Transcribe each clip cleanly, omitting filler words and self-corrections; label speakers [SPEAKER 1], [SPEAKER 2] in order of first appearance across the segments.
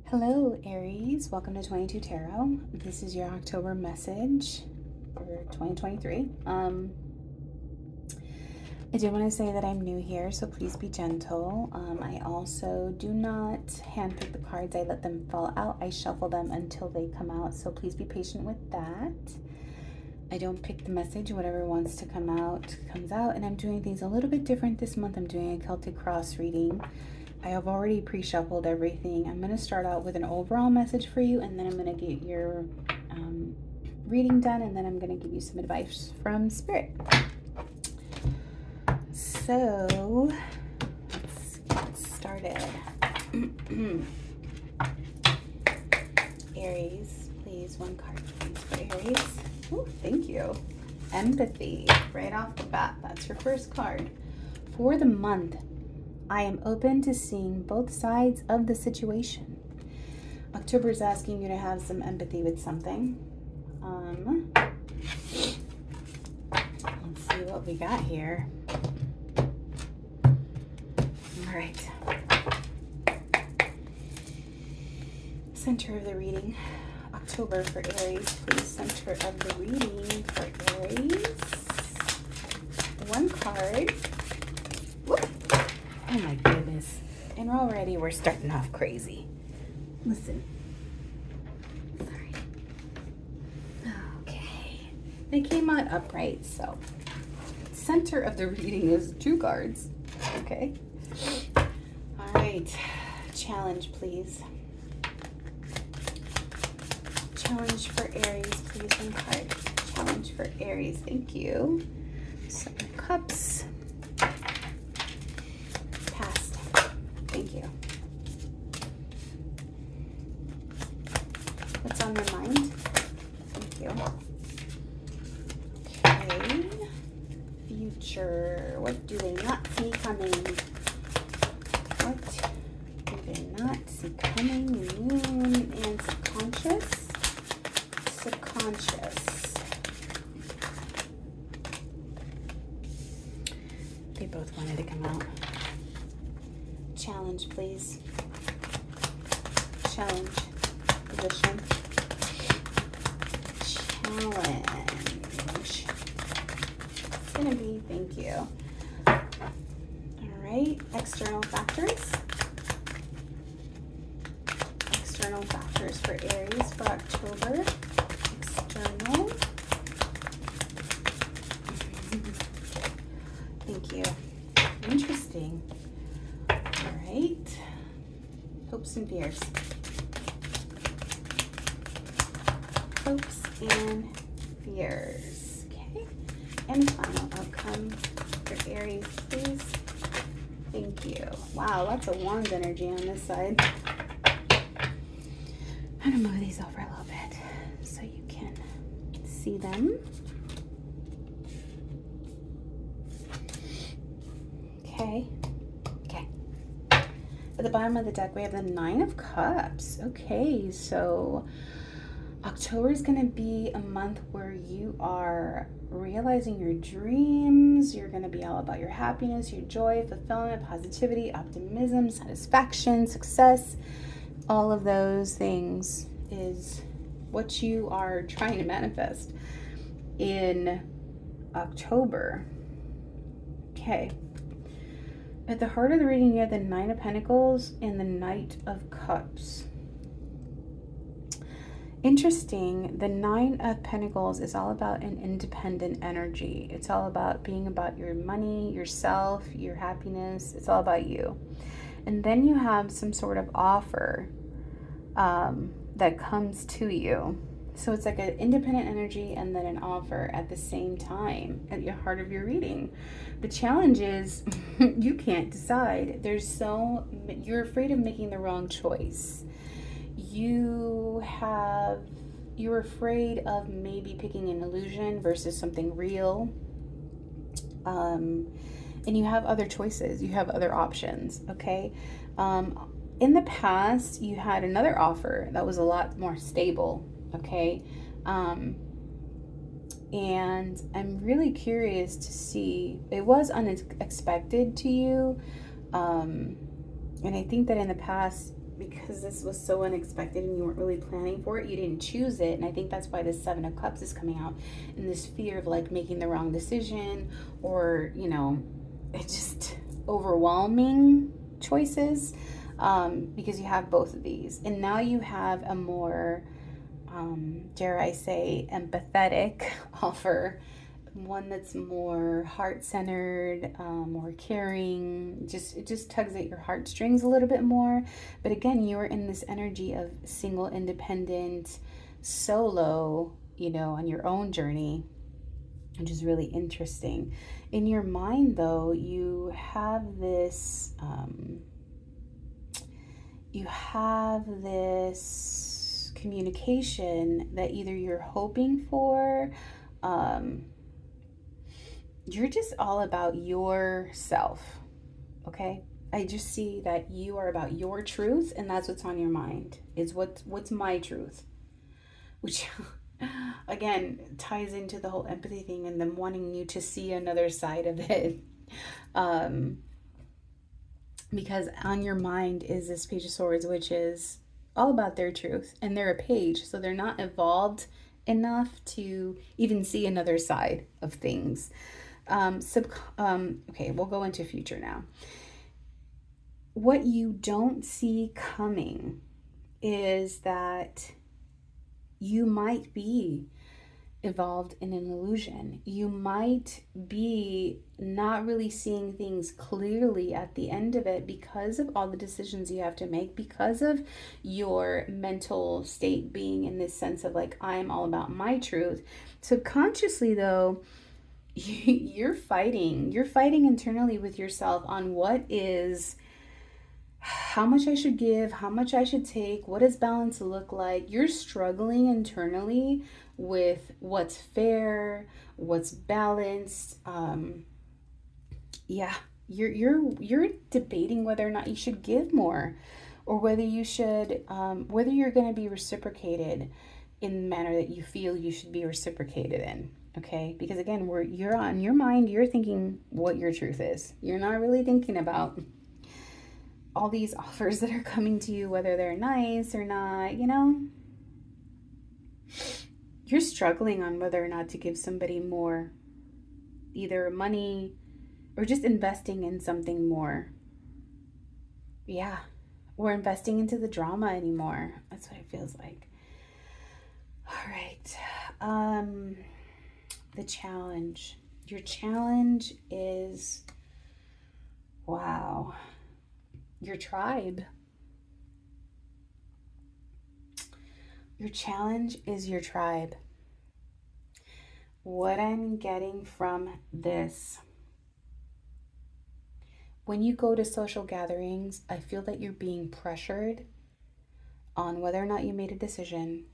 [SPEAKER 1] Hello, Aries. Welcome to 22 Tarot. This is your October message for 2023. I do want to say that I'm new here, so please be gentle. I also do not handpick the cards. I let them fall out. I shuffle them until they come out, so please be patient with that. I don't pick the message. Whatever wants to come out comes out, and I'm doing things a little bit different this month. I'm doing a Celtic Cross reading. I have already pre-shuffled everything. I'm going to start out with an overall message for you, and then I'm going to get your reading done, and then I'm going to give you some advice from Spirit. So, let's get started. Aries, please, one card, please, for Aries. Oh, thank you. Empathy, right off the bat. That's your first card. For the month, I am open to seeing both sides of the situation. October is asking you to have some empathy with something. Let's see what we got here. All right. Center of the reading. October for Aries, please. Center of the reading for Aries. One card. Whoop. Oh my goodness. And already we're starting off crazy. Listen. Sorry. Okay. They came out upright, so center of the reading is two cards. Okay. All right. Challenge, please. Challenge for Aries, please. One card. Challenge for Aries. Thank you. Seven of Cups. Thank you. What's on their mind? Thank you. Okay. Future. What do they not see coming? What do they not see coming? Moon and subconscious. Subconscious. They both wanted to come out. Challenge, please. Challenge. Position. Challenge. It's gonna be, thank you. All right, external factors. External factors for Aries for October. External. Thank you. Interesting. Right. Hopes and fears. Hopes and fears. Okay. And final outcome for Aries, please. Thank you. Wow, lots of wands energy on this side. I'm going to move these over a little bit so you can see them. Okay. At the bottom of the deck, we have the Nine of Cups. Okay, so October is going to be a month where you are realizing your dreams. You're going to be all about your happiness, your joy, fulfillment, positivity, optimism, satisfaction, success. All of those things is what you are trying to manifest in October. Okay. At the heart of the reading, you have the Nine of Pentacles and the Knight of Cups. Interesting. The Nine of Pentacles is all about an independent energy. It's all about being about your money, yourself, your happiness. It's all about you. And then you have some sort of offer that comes to you. So it's like an independent energy and then an offer at the same time at the heart of your reading. The challenge is you can't decide. You're afraid of making the wrong choice. You're afraid of maybe picking an illusion versus something real. And you have other choices. You have other options, okay? In the past, you had another offer that was a lot more stable. Okay, and I'm really curious to see, it was unexpected to you, and I think that in the past because this was so unexpected and you weren't really planning for it, you didn't choose it. And I think that's why the Seven of Cups is coming out, in this fear of like making the wrong decision, or, you know, it's just overwhelming choices, because you have both of these. And now you have a more, dare I say, empathetic offer, one that's more heart-centered, more caring. Just, it just tugs at your heartstrings a little bit more. But again, you're in this energy of single, independent, solo, you know, on your own journey, which is really interesting. In your mind, though, you have this, communication that either you're hoping for, um, you're just all about yourself, okay? I just see that you are about your truth, and that's what's on your mind. Is what's my truth, which again ties into the whole empathy thing and them wanting you to see another side of it. Um, because on your mind is this Page of Swords, which is all about their truth, and they're a page, so they're not evolved enough to even see another side of things. Okay, we'll go into future now. What you don't see coming is that you might be evolved in an illusion. You might be not really seeing things clearly at the end of it because of all the decisions you have to make, because of your mental state being in this sense of like, I'm all about my truth. Subconsciously, though, you're fighting internally with yourself on what is, how much I should give, how much I should take, what does balance look like. You're struggling internally with what's fair, what's balanced. Yeah, you're debating whether or not you should give more, or whether you should, whether you're going to be reciprocated in the manner that you feel you should be reciprocated in. Okay, because again, you're on your mind, you're thinking what your truth is. You're not really thinking about all these offers that are coming to you, whether they're nice or not, you know? You're struggling on whether or not to give somebody more, either money or just investing in something more. Yeah, or investing into the drama anymore. That's what it feels like. All right. The challenge. Your challenge is, wow, your tribe. Your challenge is your tribe. What I'm getting from this, when you go to social gatherings, I feel that you're being pressured on whether or not you made a decision,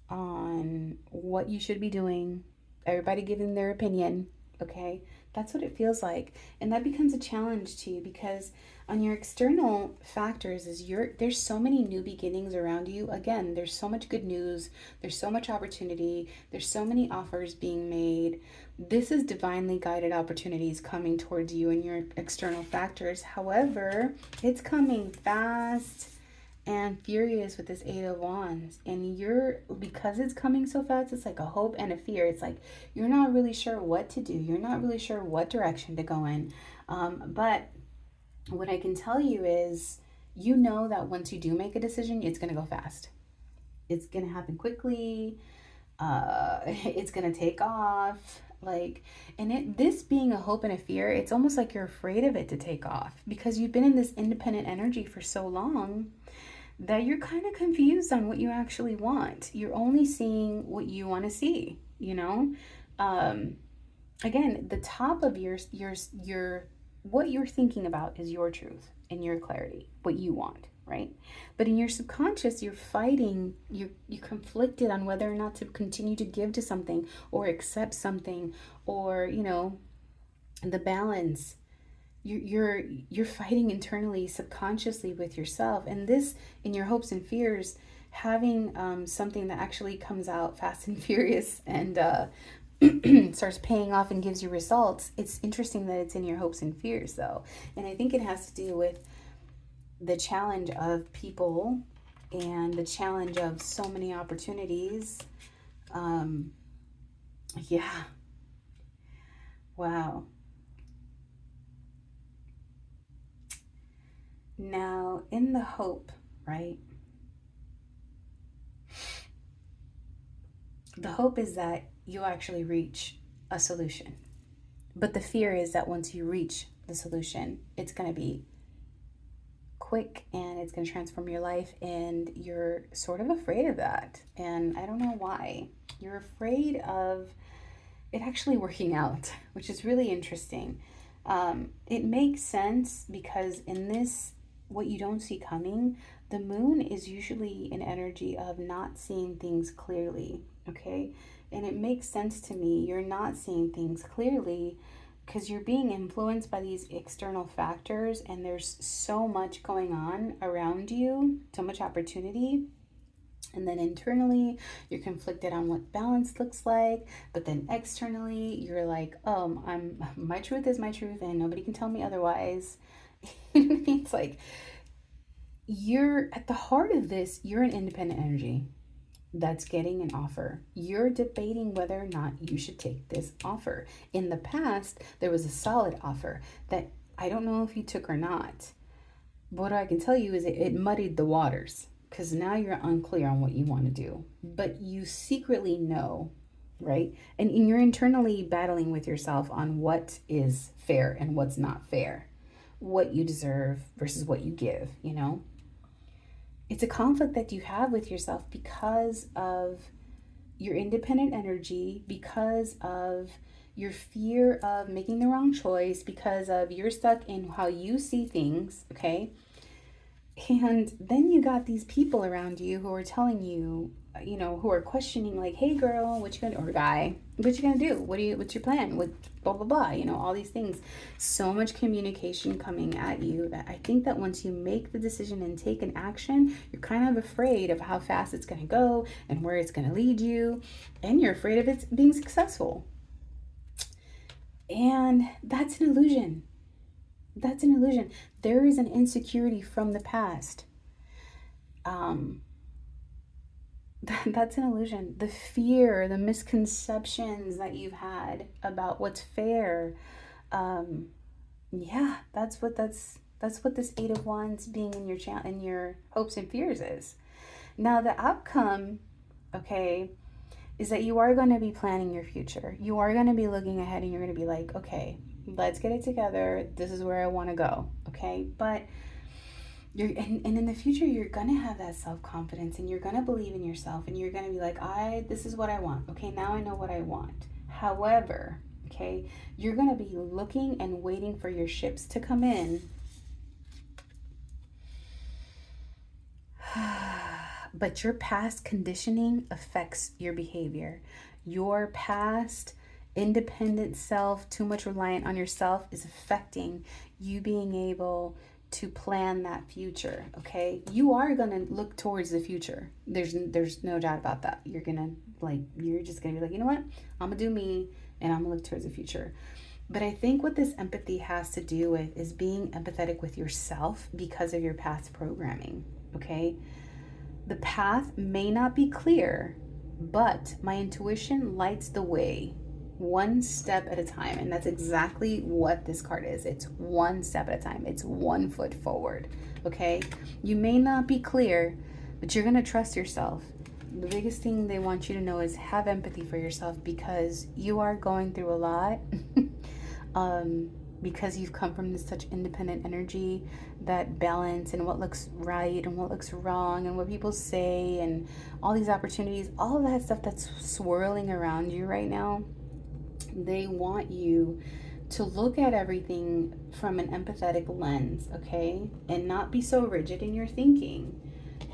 [SPEAKER 1] on what you should be doing, everybody giving their opinion, okay? That's what it feels like. And that becomes a challenge to you, because on your external factors is there's so many new beginnings around you. Again, there's so much good news, there's so much opportunity, there's so many offers being made. This is divinely guided opportunities coming towards you in your external factors. However, it's coming fast and furious with this Eight of Wands, and because it's coming so fast, it's like a hope and a fear. It's like you're not really sure what to do, you're not really sure what direction to go in, but what I can tell you is, you know that once you do make a decision, it's going to go fast, it's going to happen quickly, it's going to take off, like, and this being a hope and a fear, it's almost like you're afraid of it to take off, because you've been in this independent energy for so long that you're kind of confused on what you actually want. You're only seeing what you want to see, you know? Again, the top of your what you're thinking about is your truth and your clarity, what you want, right? But in your subconscious, you're fighting, you're conflicted on whether or not to continue to give to something or accept something, or, you know, the balance. You're fighting internally, subconsciously with yourself, and this, in your hopes and fears, having something that actually comes out fast and furious and starts paying off and gives you results. It's interesting that it's in your hopes and fears, though, and I think it has to do with the challenge of people and the challenge of so many opportunities. Um, yeah, wow. Now, in the hope, right? The hope is that you actually reach a solution. But the fear is that once you reach the solution, it's going to be quick and it's going to transform your life. And you're sort of afraid of that. And I don't know why. You're afraid of it actually working out, which is really interesting. It makes sense because in this, what you don't see coming, the moon is usually an energy of not seeing things clearly, okay? And it makes sense to me. You're not seeing things clearly because you're being influenced by these external factors, and there's so much going on around you, so much opportunity, and then internally, you're conflicted on what balance looks like. But then externally, you're like, oh, I'm my truth is my truth, and nobody can tell me otherwise. It's like you're at the heart of this. You're an independent energy that's getting an offer. You're debating whether or not you should take this offer. In the past, there was a solid offer that I don't know if you took or not. What I can tell you is it muddied the waters because now you're unclear on what you want to do, but you secretly know, right? And you're internally battling with yourself on what is fair and what's not fair, what you deserve versus what you give, you know? It's a conflict that you have with yourself because of your independent energy, because of your fear of making the wrong choice, because of you're stuck in how you see things, okay? And then you got these people around you who are telling you, who are questioning, like, "Hey, girl, what you gonna do?" Or guy, "What you gonna do? What's your plan? What, blah blah blah." All these things. So much communication coming at you that I think that once you make the decision and take an action, you're kind of afraid of how fast it's gonna go and where it's gonna lead you, and you're afraid of it being successful. And that's an illusion. That's an illusion. There is an insecurity from the past. Um, that's an illusion. The fear, the misconceptions that you've had about what's fair. Um, yeah, that's what this Eight of Wands being in your in your hopes and fears is. Now the outcome, okay, is that you are going to be planning your future. You are going to be looking ahead and you're going to be like, okay, let's get it together. This is where I want to go. Okay. But and in the future, you're going to have that self-confidence and you're going to believe in yourself and you're going to be like, this is what I want. Okay. Now I know what I want. However, okay, you're going to be looking and waiting for your ships to come in. But your past conditioning affects your behavior. Your past independent self, too much reliant on yourself, is affecting you being able to plan that future. Okay, you are gonna look towards the future. There's no doubt about that. You're just gonna be like, you know what, I'm gonna do me and I'm gonna look towards the future. But I think what this empathy has to do with is being empathetic with yourself because of your past programming. Okay, the path may not be clear, but my intuition lights the way one step at a time. And that's exactly what this card is. It's one step at a time, it's 1 foot forward. Okay? You may not be clear, but you're going to trust yourself. The biggest thing they want you to know is have empathy for yourself because you are going through a lot. Because you've come from this such independent energy, that balance and what looks right and what looks wrong and what people say and all these opportunities, all of that stuff that's swirling around you right now, they want you to look at everything from an empathetic lens, okay? And not be so rigid in your thinking.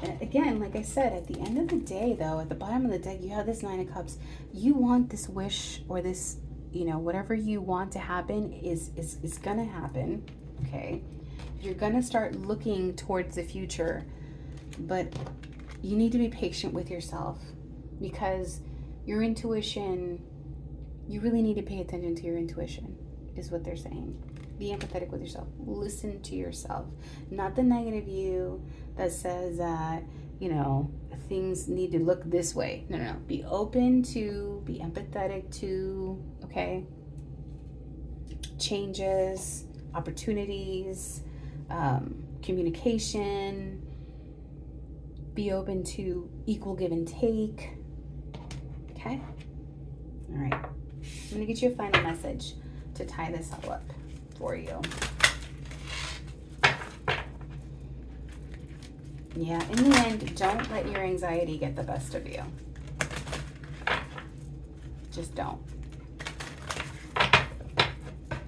[SPEAKER 1] And again, like I said, at the end of the day, though, at the bottom of the deck, you have this Nine of Cups. You want this wish or this, whatever you want to happen is gonna happen, okay? You're gonna start looking towards the future, but you need to be patient with yourself because your intuition, you really need to pay attention to your intuition, is what they're saying. Be empathetic with yourself. Listen to yourself. Not the negative you that says that, things need to look this way. No, no, no. Be open to, be empathetic to, okay? Changes, opportunities, communication. Be open to equal give and take. Okay? All right. I'm going to get you a final message to tie this all up for you. Yeah, in the end, don't let your anxiety get the best of you. Just don't.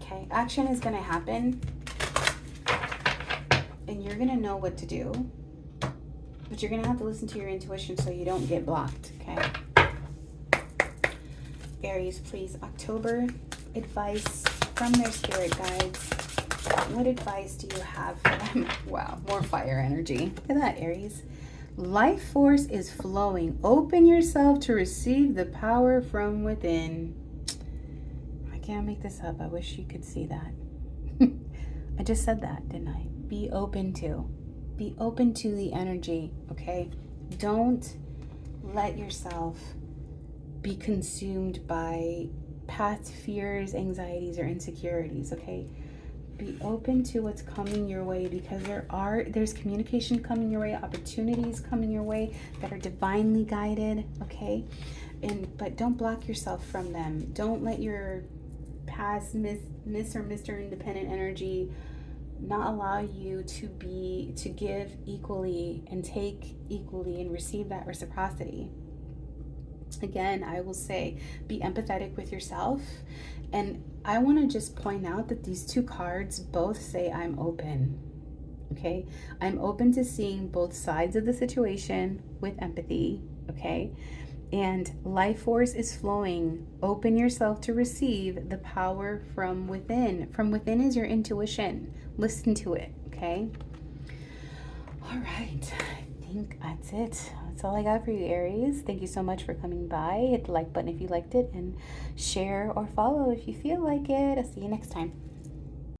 [SPEAKER 1] Okay, action is going to happen, and you're going to know what to do, but you're going to have to listen to your intuition so you don't get blocked, okay? Aries, please, October advice from their spirit guides. What advice do you have for them? Wow, more fire energy. Look at that, Aries. Life force is flowing. Open yourself to receive the power from within. I can't make this up. I wish you could see that. I just said that, didn't I? Be open to. Be open to the energy, okay? Don't let yourself be consumed by past fears, anxieties, or insecurities, okay? Be open to what's coming your way, because there's communication coming your way, opportunities coming your way that are divinely guided, okay? But don't block yourself from them. Don't let your past Miss or Mr. Independent energy not allow you to give equally and take equally and receive that reciprocity. Again, I will say, be empathetic with yourself. And I want to just point out that these two cards both say I'm open. Okay? I'm open to seeing both sides of the situation with empathy. Okay? And life force is flowing. Open yourself to receive the power from within. From within is your intuition. Listen to it. Okay? All right. I think that's it. That's all I got for you, Aries. Thank you so much for coming by. Hit the like button if you liked it, and share or follow if you feel like it. I'll see you next time.